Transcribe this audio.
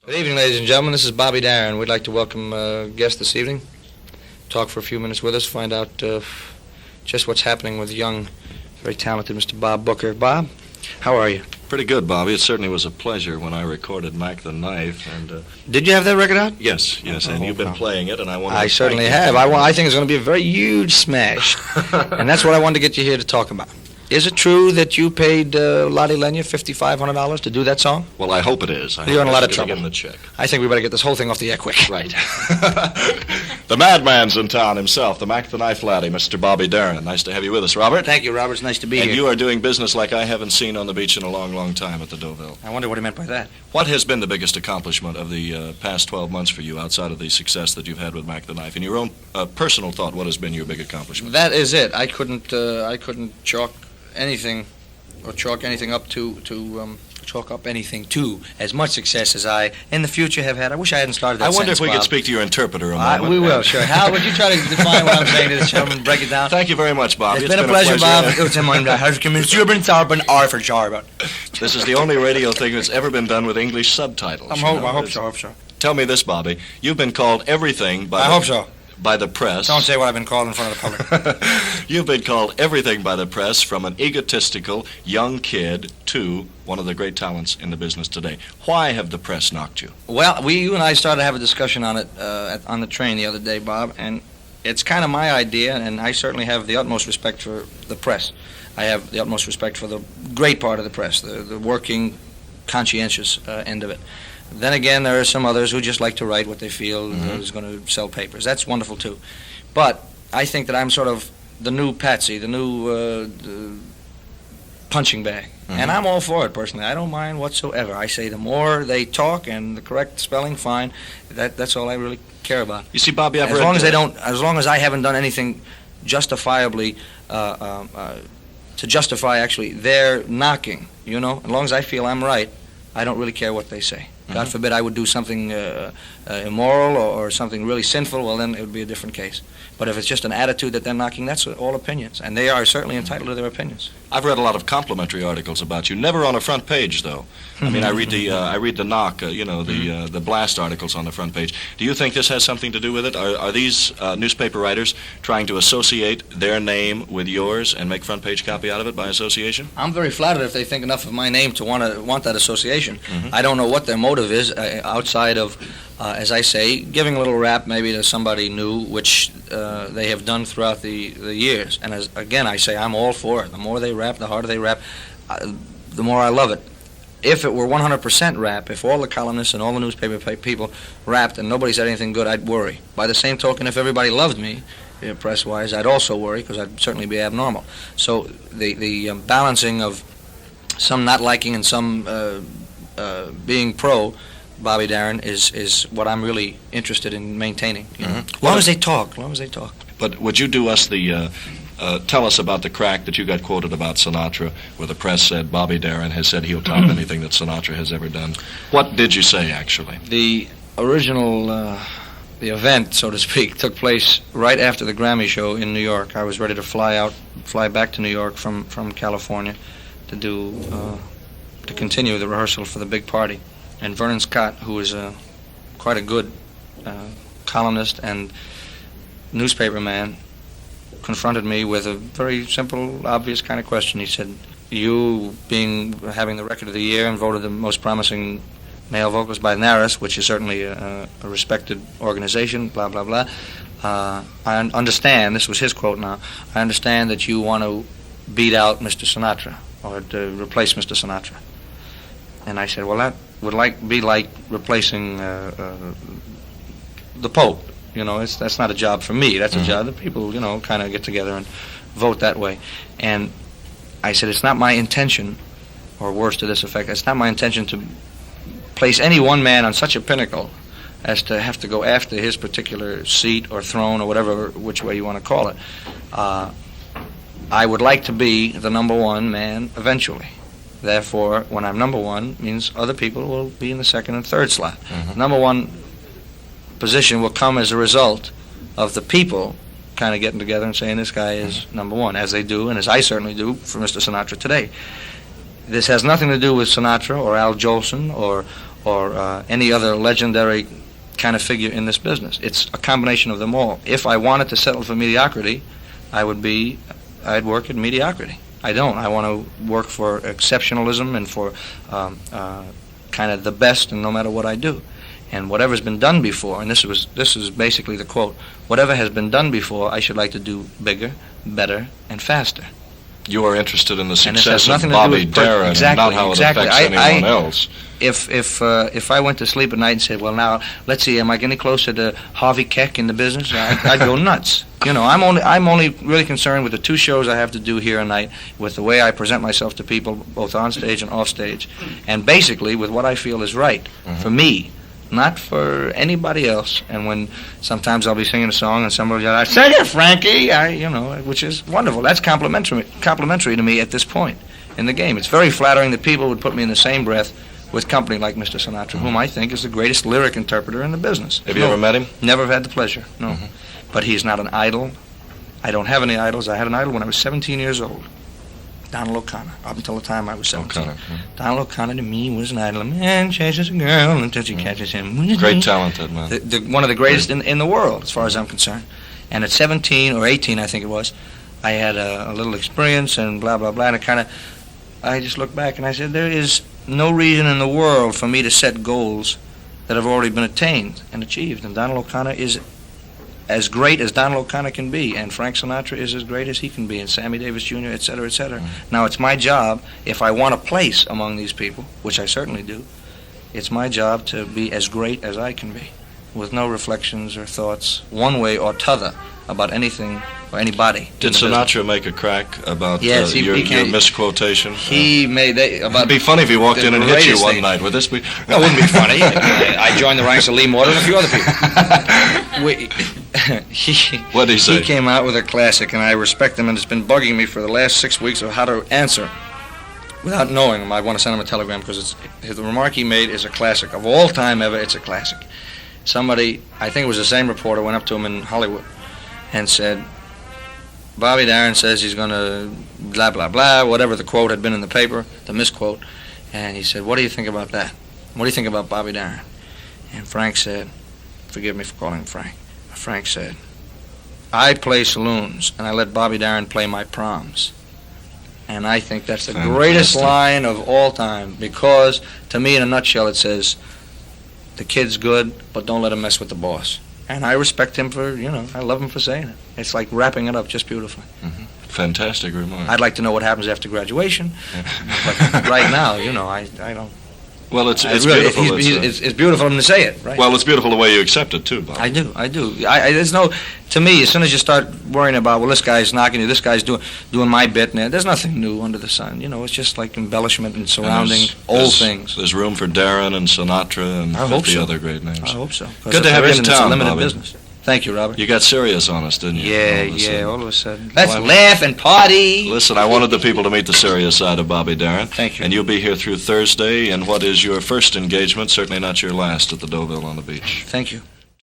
Good evening, ladies and gentlemen. This is Bobby Darin. We'd like to welcome a guest this evening, talk for a few minutes with us, find out just what's happening with young, very talented Mr. Bob Booker. Bob, how are you? Pretty good, Bobby. It certainly was a pleasure when I recorded Mack the Knife. And Did you have that record out? Yes, and you've been playing it, and I want to... I certainly have. I think it's going to be a very huge smash, and that's what I wanted to get you here to talk about. Is it true that you paid Lottie Lenya $5,500 to do that song? Well, I hope it is. You're in a lot of trouble. Give him the check. I think we better get this whole thing off the air quick. Right. The madman's in town himself, the Mack the Knife laddie, Mr. Bobby Darin. Nice to have you with us, Robert. Thank you, Robert. It's nice to be here. And you are doing business like I haven't seen on the beach in a long, long time at the Deauville. I wonder what he meant by that. What has been the biggest accomplishment of the past 12 months for you outside of the success that you've had with Mack the Knife? In your own personal thought, what has been your big accomplishment? That is it. I couldn't chalk anything to as much success as I in the future have had. I wish I hadn't started that I wonder sentence, if we Bob. could speak to your interpreter a moment. We will, sure. Hal, would you try to define what I'm saying to this gentleman, break it down? Thank you very much, Bob. It's been a pleasure, Bob. This is the only radio thing that's ever been done with English subtitles. I hope so. Tell me this, Bobby. You've been called everything by hope so. By the press. Don't say what I've been called in front of the public. You've been called everything by the press, from an egotistical young kid to one of the great talents in the business today. Why have the press knocked you? Well, you and I started to have a discussion on it on the train the other day, Bob, and it's kind of my idea, and I certainly have the utmost respect for the press. I have the utmost respect for the great part of the press, the working, conscientious end of it. Then again, there are some others who just like to write what they feel is going to sell papers. That's wonderful, too. But I think that I'm sort of the new patsy, the new punching bag. And I'm all for it, personally. I don't mind whatsoever. I say the more they talk and the correct spelling, fine. That's all I really care about. You see, Bobby, I've as read... As long as I haven't done anything justifiably to justify, actually, their knocking, you know, as long as I feel I'm right, I don't really care what they say. God forbid I would do something immoral or something really sinful, well, then it would be a different case. But if it's just an attitude that they're knocking, that's all opinions. And they are certainly entitled to their opinions. I've read a lot of complimentary articles about you, never on a front page, though. I mean, I read the knock, the blast articles on the front page. Do you think this has something to do with it? Are these newspaper writers trying to associate their name with yours and make front page copy out of it by association? I'm very flattered if they think enough of my name to want that association. I don't know what their motive is outside of, as I say, giving a little rap maybe to somebody new, which they have done throughout the years. And as again, I say, I'm all for it. The more they rap, the harder they rap, the more I love it. If it were 100% rap, if all the columnists and all the newspaper people rapped and nobody said anything good, I'd worry. By the same token, if everybody loved me, press-wise, I'd also worry, because I'd certainly be abnormal. So the balancing of some not liking and some being pro Bobby Darin is what I'm really interested in maintaining. You know? As long as they talk. But would you do us the... tell us about the crack that you got quoted about Sinatra, where the press said Bobby Darin has said he'll top anything that Sinatra has ever done. What did you say, actually? The original, the event, so to speak, took place right after the Grammy show in New York. I was ready to fly back to New York from California to continue the rehearsal for the big party. And Vernon Scott, who is quite a good columnist and newspaper man, confronted me with a very simple, obvious kind of question. He said, you having the record of the year and voted the most promising male vocalist by NARAS, which is certainly a respected organization, blah, blah, blah. I understand, this was his quote now, I understand that you want to beat out Mr. Sinatra, or to replace Mr. Sinatra. And I said, well, that would be like replacing the Pope. You know, that's not a job for me. That's a job that people, kind of get together and vote that way. And I said, it's not my intention, or worse to this effect, it's not my intention to place any one man on such a pinnacle as to have to go after his particular seat or throne or whatever, which way you want to call it. I would like to be the number one man eventually. Therefore, when I'm number one, means other people will be in the second and third slot. Number one position will come as a result of the people kind of getting together and saying this guy is number one, as they do, and as I certainly do for Mr. Sinatra today. This has nothing to do with Sinatra or Al Jolson or or any other legendary kind of figure in this business. It's a combination of them all. If I wanted to settle for mediocrity, I'd work at mediocrity. I don't. I want to work for exceptionalism and for kind of the best, and no matter what I do. And whatever's been done before, and this is basically the quote, whatever has been done before, I should like to do bigger, better, and faster. You are interested in the And this success has nothing of to do Bobby with Darin, exactly, and not how exactly. it affects anyone else. If I went to sleep at night and said, well, now let's see, am I getting closer to Harvey Keck in the business? I'd go nuts. You know, I'm only really concerned with the 2 shows I have to do here a night, with the way I present myself to people, both on stage and off stage, and basically with what I feel is right for me, not for anybody else. And when sometimes I'll be singing a song and somebody will say, "Sing it, Frankie," which is wonderful. That's complimentary to me at this point in the game. It's very flattering that people would put me in the same breath with company like Mr. Sinatra, whom I think is the greatest lyric interpreter in the business. Have you ever met him? Never had the pleasure, no. But he's not an idol. I don't have any idols. I had an idol when I was 17 years old. Donald O'Connor, up until the time I was 17. Donald O'Connor to me was an idol. A man chases a girl until she catches him. Great talented man. One of the greatest in the world, as far as I'm concerned. And at 17 or 18, I think it was, I had a little experience and blah, blah, blah. And I just looked back and I said, there is no reason in the world for me to set goals that have already been attained and achieved. And Donald O'Connor is as great as Donald O'Connor can be, and Frank Sinatra is as great as he can be, and Sammy Davis Jr., et cetera, et cetera. Now, it's my job, if I want a place among these people, which I certainly do, it's my job to be as great as I can be, with no reflections or thoughts, one way or t'other, about anything or anybody. Did Sinatra make a crack about your misquotation? He made about. It'd be funny if he walked in and hit you one night. Would this be? No, it wouldn't be funny. I joined the ranks of Lee Morton and a few other people. What did he say? He came out with a classic, and I respect him, and it's been bugging me for the last 6 weeks of how to answer. Without knowing him, I want to send him a telegram, because the remark he made is a classic. Of all time ever, it's a classic. Somebody, I think it was the same reporter, went up to him in Hollywood and said, Bobby Darin says he's going to blah, blah, blah, whatever the quote had been in the paper, the misquote. And he said, what do you think about that? What do you think about Bobby Darin? And Frank said, forgive me for calling him Frank. Frank said, I play saloons, and I let Bobby Darin play my proms. And I think that's the greatest line of all time, because, to me, in a nutshell, it says, the kid's good, but don't let him mess with the boss. And I respect him for, I love him for saying it. It's like wrapping it up just beautifully. Fantastic remark. I'd like to know what happens after graduation, but right now, I don't. Well, it's really, beautiful. It's beautiful of him to say it, right? Well, it's beautiful the way you accept it, too, Bob. I do. There's no, to me, as soon as you start worrying about, well, this guy's knocking you, this guy's doing my bit, and there's nothing new under the sun. It's just like embellishment and surrounding old things. There's room for Darin and Sinatra and 50 other great names. I hope so. Good to have you in town, It's a limited Bobby. business. Thank you, Robert. You got serious on us, didn't you? Yeah, all of a sudden. Let's laugh and party. Listen, I wanted the people to meet the serious side of Bobby Darin. Thank you. And you'll be here through Thursday, and what is your first engagement, certainly not your last, at the Deauville on the beach. Thank you.